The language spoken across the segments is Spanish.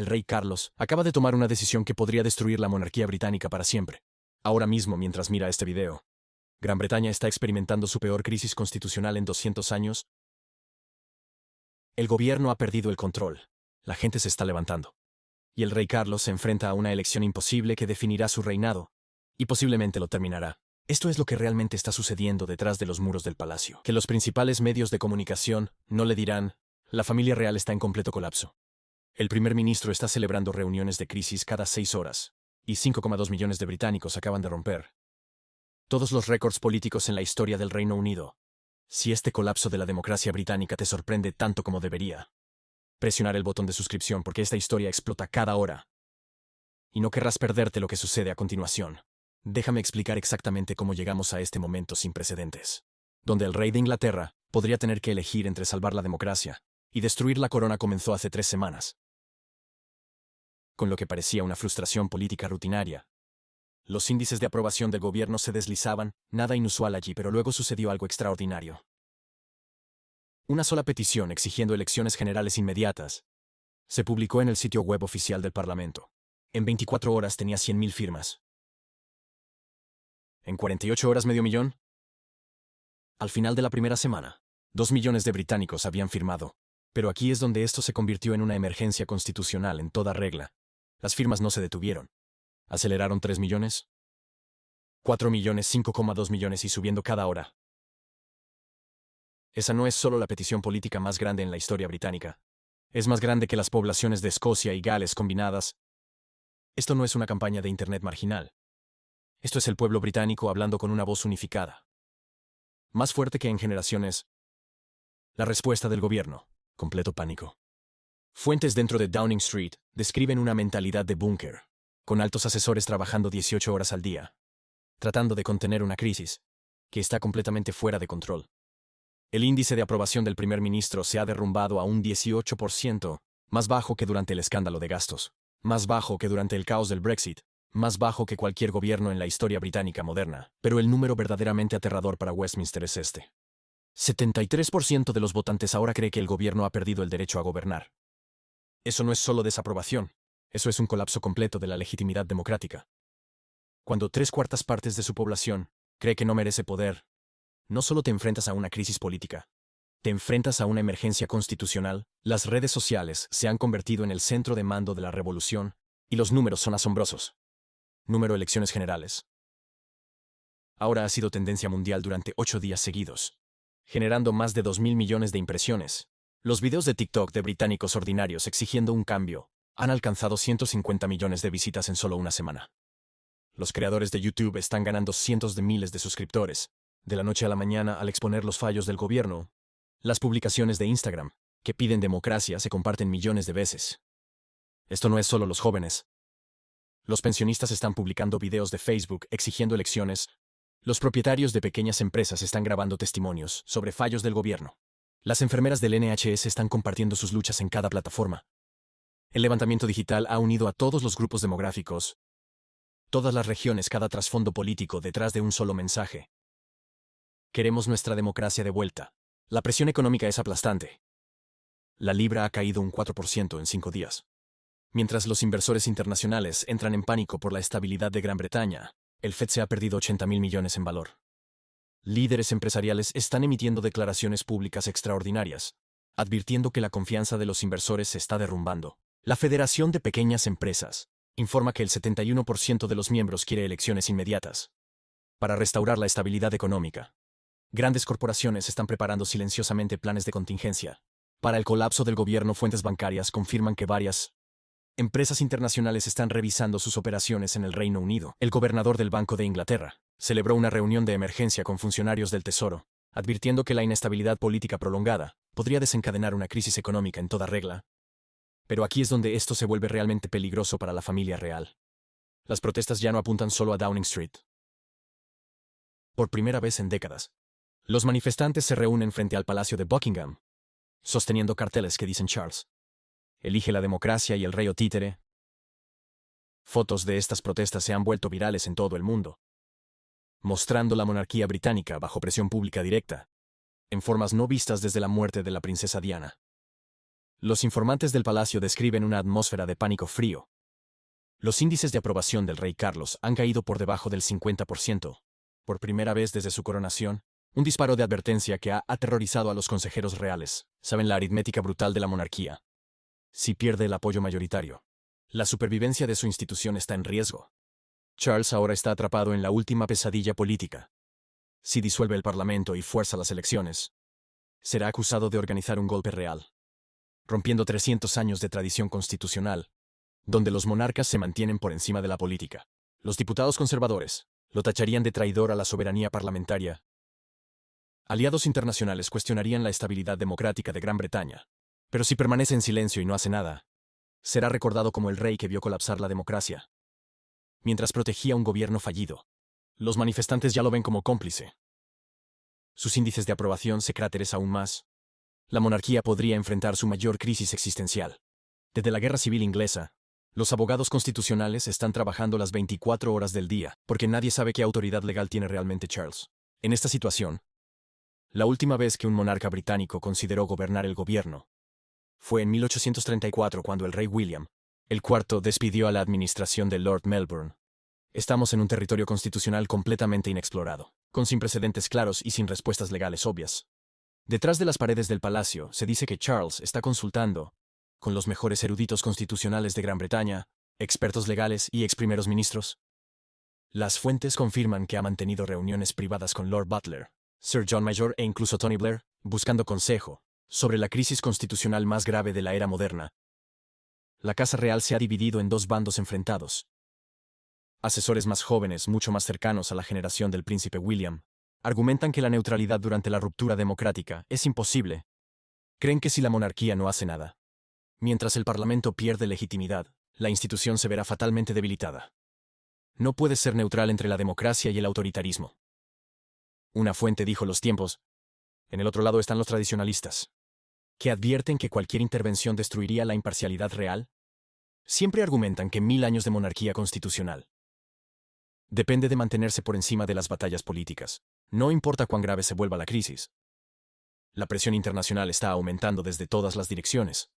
el rey Carlos, acaba de tomar una decisión que podría destruir la monarquía británica para siempre. Ahora mismo, mientras mira este video, Gran Bretaña está experimentando su peor crisis constitucional en 200 años. El gobierno ha perdido el control. La gente se está levantando. Y el rey Carlos se enfrenta a una elección imposible que definirá su reinado. Y posiblemente lo terminará. Esto es lo que realmente está sucediendo detrás de los muros del palacio. Que los principales medios de comunicación no le dirán, la familia real está en completo colapso. El primer ministro está celebrando reuniones de crisis cada 6 horas. Y 5,2 millones de británicos acaban de romper todos los récords políticos en la historia del Reino Unido. Si este colapso de la democracia británica te sorprende tanto como debería, presionar el botón de suscripción porque esta historia explota cada hora. Y no querrás perderte lo que sucede a continuación. Déjame explicar exactamente cómo llegamos a este momento sin precedentes, donde el rey de Inglaterra podría tener que elegir entre salvar la democracia y destruir la corona comenzó hace 3 semanas. Con lo que parecía una frustración política rutinaria. Los índices de aprobación del gobierno se deslizaban, nada inusual allí, pero luego sucedió algo extraordinario. Una sola petición exigiendo elecciones generales inmediatas se publicó en el sitio web oficial del Parlamento. En 24 horas tenía 100.000 firmas. En 48 horas medio millón. Al final de la primera semana, 2 millones de británicos habían firmado. Pero aquí es donde esto se convirtió en una emergencia constitucional en toda regla. Las firmas no se detuvieron. ¿Aceleraron 3 millones? 4 millones, 5,2 millones y subiendo cada hora. Esa no es solo la petición política más grande en la historia británica. Es más grande que las poblaciones de Escocia y Gales combinadas. Esto no es una campaña de Internet marginal. Esto es el pueblo británico hablando con una voz unificada. Más fuerte que en generaciones. La respuesta del gobierno. Completo pánico. Fuentes dentro de Downing Street describen una mentalidad de búnker, con altos asesores trabajando 18 horas al día, tratando de contener una crisis que está completamente fuera de control. El índice de aprobación del primer ministro se ha derrumbado a un 18%, más bajo que durante el escándalo de gastos, más bajo que durante el caos del Brexit, más bajo que cualquier gobierno en la historia británica moderna. Pero el número verdaderamente aterrador para Westminster es este. 73% de los votantes ahora cree que el gobierno ha perdido el derecho a gobernar. Eso no es solo desaprobación, eso es un colapso completo de la legitimidad democrática. Cuando 3/4 partes de su población cree que no merece poder, no solo te enfrentas a una crisis política, te enfrentas a una emergencia constitucional. Las redes sociales se han convertido en el centro de mando de la revolución, y los números son asombrosos. Número elecciones generales. Ahora ha sido tendencia mundial durante 8 días seguidos, generando más de 2.000 millones de impresiones. Los videos de TikTok de británicos ordinarios exigiendo un cambio han alcanzado 150 millones de visitas en solo una semana. Los creadores de YouTube están ganando cientos de miles de suscriptores, de la noche a la mañana al exponer los fallos del gobierno. Las publicaciones de Instagram, que piden democracia, se comparten millones de veces. Esto no es solo los jóvenes. Los pensionistas están publicando videos de Facebook exigiendo elecciones. Los propietarios de pequeñas empresas están grabando testimonios sobre fallos del gobierno. Las enfermeras del NHS están compartiendo sus luchas en cada plataforma. El levantamiento digital ha unido a todos los grupos demográficos, todas las regiones, cada trasfondo político detrás de un solo mensaje. Queremos nuestra democracia de vuelta. La presión económica es aplastante. La libra ha caído un 4% en 5 días. Mientras los inversores internacionales entran en pánico por la estabilidad de Gran Bretaña, el FED se ha perdido 80.000 millones en valor. Líderes empresariales están emitiendo declaraciones públicas extraordinarias, advirtiendo que la confianza de los inversores se está derrumbando. La Federación de Pequeñas Empresas informa que el 71% de los miembros quiere elecciones inmediatas para restaurar la estabilidad económica. Grandes corporaciones están preparando silenciosamente planes de contingencia. Para el colapso del gobierno, fuentes bancarias confirman que varias empresas internacionales están revisando sus operaciones en el Reino Unido. El gobernador del Banco de Inglaterra celebró una reunión de emergencia con funcionarios del Tesoro, advirtiendo que la inestabilidad política prolongada podría desencadenar una crisis económica en toda regla. Pero aquí es donde esto se vuelve realmente peligroso para la familia real. Las protestas ya no apuntan solo a Downing Street. Por primera vez en décadas, los manifestantes se reúnen frente al Palacio de Buckingham, sosteniendo carteles que dicen Charles elige la democracia y el rey o títere. Fotos de estas protestas se han vuelto virales en todo el mundo, mostrando la monarquía británica bajo presión pública directa, en formas no vistas desde la muerte de la princesa Diana. Los informantes del palacio describen una atmósfera de pánico frío. Los índices de aprobación del rey Carlos han caído por debajo del 50%. Por primera vez desde su coronación, un disparo de advertencia que ha aterrorizado a los consejeros reales. Saben la aritmética brutal de la monarquía. Si pierde el apoyo mayoritario, la supervivencia de su institución está en riesgo. Charles ahora está atrapado en la última pesadilla política. Si disuelve el Parlamento y fuerza las elecciones, será acusado de organizar un golpe real, rompiendo 300 años de tradición constitucional, donde los monarcas se mantienen por encima de la política. Los diputados conservadores lo tacharían de traidor a la soberanía parlamentaria. Aliados internacionales cuestionarían la estabilidad democrática de Gran Bretaña. Pero si permanece en silencio y no hace nada, será recordado como el rey que vio colapsar la democracia, mientras protegía un gobierno fallido. Los manifestantes ya lo ven como cómplice. Sus índices de aprobación se cráteres aún más. La monarquía podría enfrentar su mayor crisis existencial. Desde la Guerra Civil Inglesa, los abogados constitucionales están trabajando las 24 horas del día, porque nadie sabe qué autoridad legal tiene realmente Charles. En esta situación, la última vez que un monarca británico consideró gobernar el gobierno fue en 1834 cuando el rey William el IV despidió a la administración de Lord Melbourne. Estamos en un territorio constitucional completamente inexplorado, sin precedentes claros y sin respuestas legales obvias. Detrás de las paredes del palacio se dice que Charles está consultando con los mejores eruditos constitucionales de Gran Bretaña, expertos legales y ex primeros ministros. Las fuentes confirman que ha mantenido reuniones privadas con Lord Butler, Sir John Major e incluso Tony Blair, buscando consejo sobre la crisis constitucional más grave de la era moderna. La Casa Real se ha dividido en dos bandos enfrentados. Asesores más jóvenes, mucho más cercanos a la generación del príncipe William, argumentan que la neutralidad durante la ruptura democrática es imposible. Creen que si la monarquía no hace nada, mientras el Parlamento pierde legitimidad, la institución se verá fatalmente debilitada. No puede ser neutral entre la democracia y el autoritarismo. Una fuente dijo Los Tiempos. En el otro lado están los tradicionalistas, que advierten que cualquier intervención destruiría la imparcialidad real. Siempre argumentan que 1000 años de monarquía constitucional depende de mantenerse por encima de las batallas políticas, no importa cuán grave se vuelva la crisis. La presión internacional está aumentando desde todas las direcciones.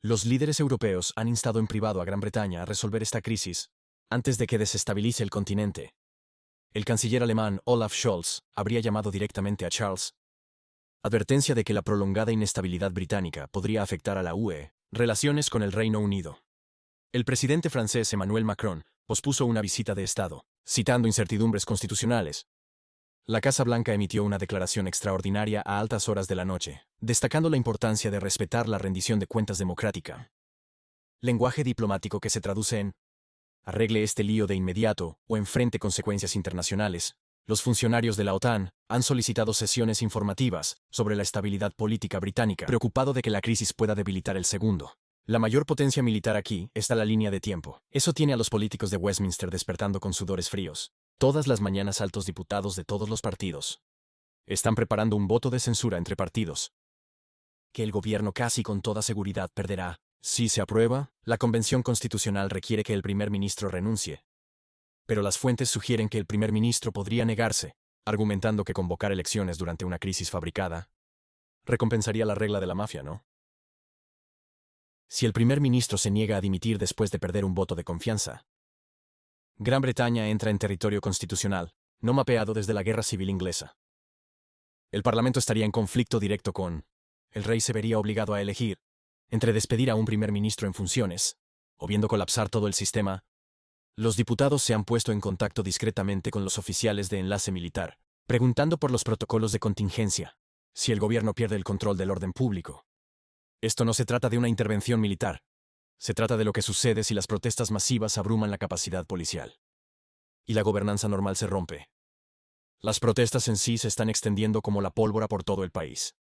Los líderes europeos han instado en privado a Gran Bretaña a resolver esta crisis antes de que desestabilice el continente. El canciller alemán Olaf Scholz habría llamado directamente a Charles. Advertencia de que la prolongada inestabilidad británica podría afectar a la UE, relaciones con el Reino Unido. El presidente francés Emmanuel Macron pospuso una visita de Estado, citando incertidumbres constitucionales. La Casa Blanca emitió una declaración extraordinaria a altas horas de la noche, destacando la importancia de respetar la rendición de cuentas democrática. Lenguaje diplomático que se traduce en arregle este lío de inmediato o enfrente consecuencias internacionales. Los funcionarios de la OTAN han solicitado sesiones informativas sobre la estabilidad política británica, preocupado de que la crisis pueda debilitar el segundo. La mayor potencia militar aquí está la línea de tiempo. Eso tiene a los políticos de Westminster despertando con sudores fríos. Todas las mañanas altos diputados de todos los partidos están preparando un voto de censura entre partidos, que el gobierno casi con toda seguridad perderá. Si se aprueba, la Convención Constitucional requiere que el primer ministro renuncie. Pero las fuentes sugieren que el primer ministro podría negarse, argumentando que convocar elecciones durante una crisis fabricada recompensaría la regla de la mafia, ¿no? Si el primer ministro se niega a dimitir después de perder un voto de confianza, Gran Bretaña entra en territorio constitucional, no mapeado desde la Guerra Civil Inglesa. El Parlamento estaría en conflicto directo con. El rey se vería obligado a elegir entre despedir a un primer ministro en funciones o viendo colapsar todo el sistema. Los diputados se han puesto en contacto discretamente con los oficiales de enlace militar, preguntando por los protocolos de contingencia, si el gobierno pierde el control del orden público. Esto no se trata de una intervención militar. Se trata de lo que sucede si las protestas masivas abruman la capacidad policial y la gobernanza normal se rompe. Las protestas en sí se están extendiendo como la pólvora por todo el país.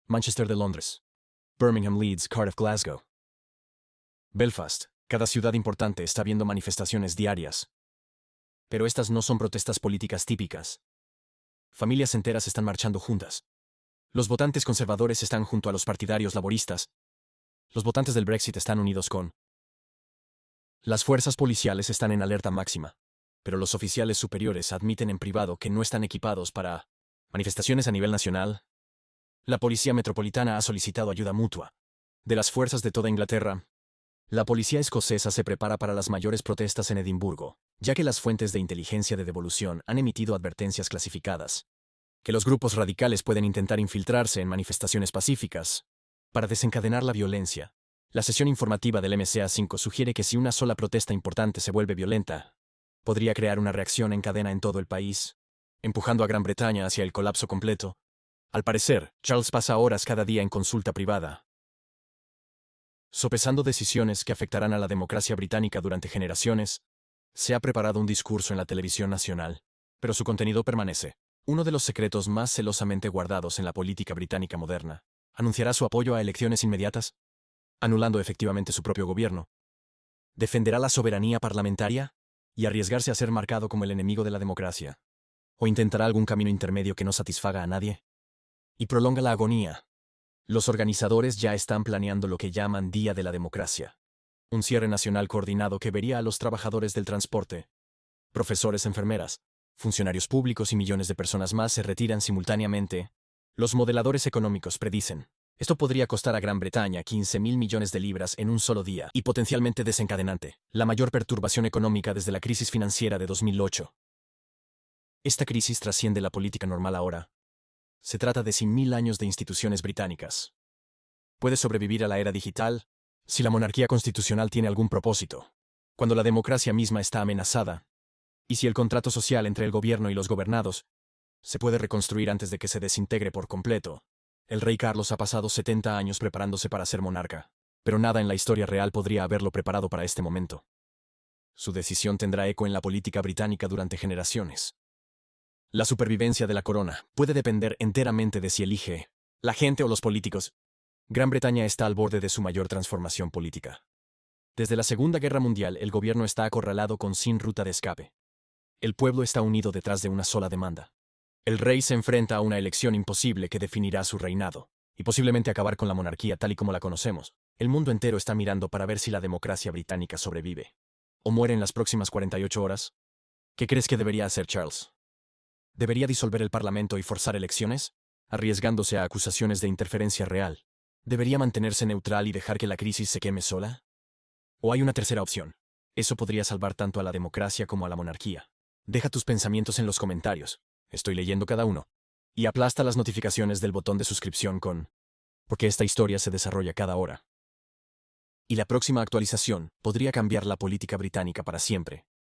Manchester de Londres, Birmingham, Leeds, Cardiff, Glasgow, Belfast. Cada ciudad importante está viendo manifestaciones diarias. Pero estas no son protestas políticas típicas. Familias enteras están marchando juntas. Los votantes conservadores están junto a los partidarios laboristas. Los votantes del Brexit están unidos con. Las fuerzas policiales están en alerta máxima, pero los oficiales superiores admiten en privado que no están equipados para manifestaciones a nivel nacional. La Policía Metropolitana ha solicitado ayuda mutua. de las fuerzas de toda Inglaterra. La policía escocesa se prepara para las mayores protestas en Edimburgo, ya que las fuentes de inteligencia de devolución han emitido advertencias clasificadas, que los grupos radicales pueden intentar infiltrarse en manifestaciones pacíficas para desencadenar la violencia. La sesión informativa del MCA5 sugiere que si una sola protesta importante se vuelve violenta, podría crear una reacción en cadena en todo el país, empujando a Gran Bretaña hacia el colapso completo. Al parecer, Charles pasa horas cada día en consulta privada, sopesando decisiones que afectarán a la democracia británica durante generaciones. Se ha preparado un discurso en la televisión nacional, pero su contenido permanece. Uno de los secretos más celosamente guardados en la política británica moderna. ¿Anunciará su apoyo a elecciones inmediatas, anulando efectivamente su propio gobierno? ¿Defenderá la soberanía parlamentaria y arriesgarse a ser marcado como el enemigo de la democracia? ¿O intentará algún camino intermedio que no satisfaga a nadie y prolonga la agonía? Los organizadores ya están planeando lo que llaman Día de la Democracia, un cierre nacional coordinado que vería a los trabajadores del transporte, profesores, enfermeras, funcionarios públicos y millones de personas más se retiran simultáneamente. Los modeladores económicos predicen, esto podría costar a Gran Bretaña 15.000 millones de libras en un solo día y potencialmente desencadenante, la mayor perturbación económica desde la crisis financiera de 2008. Esta crisis trasciende la política normal ahora. Se trata de 100.000 años de instituciones británicas. ¿Puede sobrevivir a la era digital si la monarquía constitucional tiene algún propósito? Cuando la democracia misma está amenazada, y si el contrato social entre el gobierno y los gobernados se puede reconstruir antes de que se desintegre por completo. El rey Carlos ha pasado 70 años preparándose para ser monarca, pero nada en la historia real podría haberlo preparado para este momento. Su decisión tendrá eco en la política británica durante generaciones. La supervivencia de la corona puede depender enteramente de si elige la gente o los políticos. Gran Bretaña está al borde de su mayor transformación política. Desde la Segunda Guerra Mundial, el gobierno está acorralado sin ruta de escape. El pueblo está unido detrás de una sola demanda. El rey se enfrenta a una elección imposible que definirá su reinado, y posiblemente acabar con la monarquía tal y como la conocemos. El mundo entero está mirando para ver si la democracia británica sobrevive o muere en las próximas 48 horas. ¿Qué crees que debería hacer Charles? ¿Debería disolver el Parlamento y forzar elecciones, arriesgándose a acusaciones de interferencia real? ¿Debería mantenerse neutral y dejar que la crisis se queme sola? ¿O hay una tercera opción? Eso podría salvar tanto a la democracia como a la monarquía. Deja tus pensamientos en los comentarios. Estoy leyendo cada uno. Y aplasta las notificaciones del botón de suscripción porque esta historia se desarrolla cada hora. Y la próxima actualización podría cambiar la política británica para siempre.